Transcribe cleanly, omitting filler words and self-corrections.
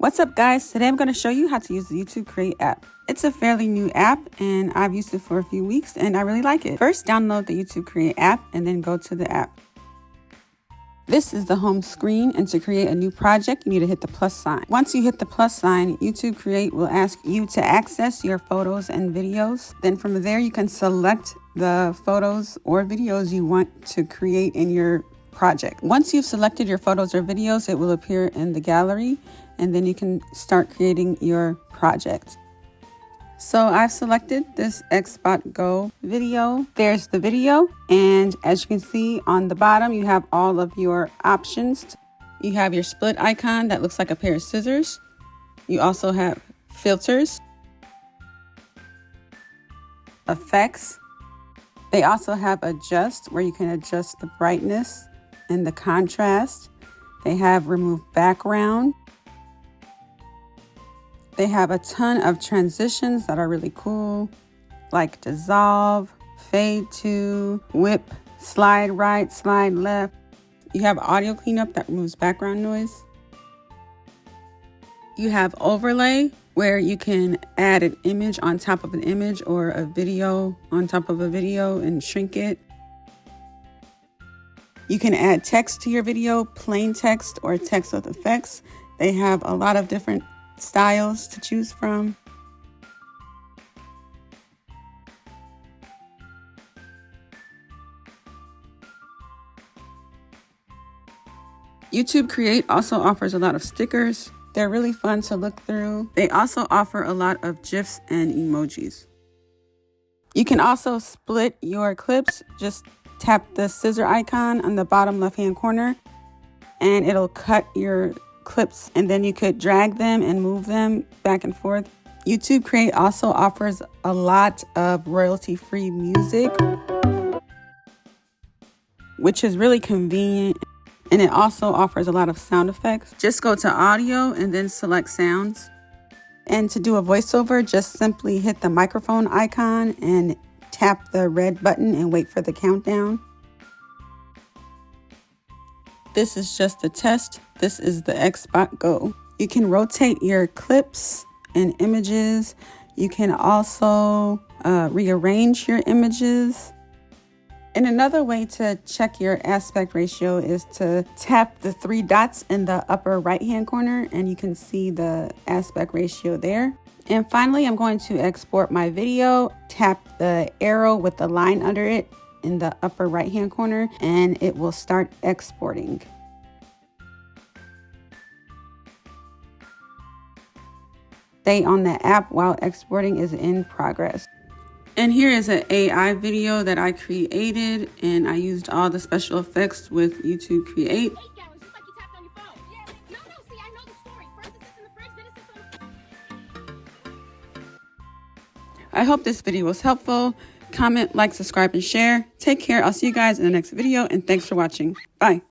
What's up, guys? Today I'm going to show you how to use the YouTube Create app. It's a fairly new app and I've used it for a few weeks and I really like it. First, download the YouTube Create app and then go to the app. This is the home screen, and to create a new project, you need to hit the plus sign. Once you hit the plus sign, YouTube Create will ask you to access your photos and videos. Then from there, you can select the photos or videos you want to create in your project. Once you've selected your photos or videos, it will appear in the gallery, and then you can start creating your project. So I've selected this Xspot Go video. There's the video, and as you can see on the bottom, you have all of your options. You have your split icon that looks like a pair of scissors. You also have filters, effects. They also have adjust, where you can adjust the brightness and the contrast. They have remove background. They have a ton of transitions that are really cool, like dissolve, fade to, whip, slide right, slide left. You have audio cleanup that removes background noise. You have overlay, where you can add an image on top of an image or a video on top of a video and shrink it. You can add text to your video, plain text or text with effects. They have a lot of different styles to choose from. YouTube Create also offers a lot of stickers. They're really fun to look through. They also offer a lot of GIFs and emojis. You can also split your clips. Just tap the scissor icon on the bottom left-hand corner and it'll cut your clips, and then you could drag them and move them back and forth. YouTube Create also offers a lot of royalty-free music, which is really convenient, and it also offers a lot of sound effects. Just go to audio and then select sounds. And to do a voiceover, just simply hit the microphone icon and tap the red button and wait for the countdown. This is just a test. This is the Xspot Go. You can rotate your clips and images. You can also rearrange your images. And another way to check your aspect ratio is to tap the three dots in the upper right-hand corner, and you can see the aspect ratio there. And finally, I'm going to export my video. Tap the arrow with the line under it in the upper right-hand corner, and it will start exporting. Stay on the app while exporting is in progress. And here is an AI video that I created, and I used all the special effects with YouTube Create. I hope this video was helpful. Comment, like, subscribe, and share. Take care. I'll see you guys in the next video, and thanks for watching. Bye.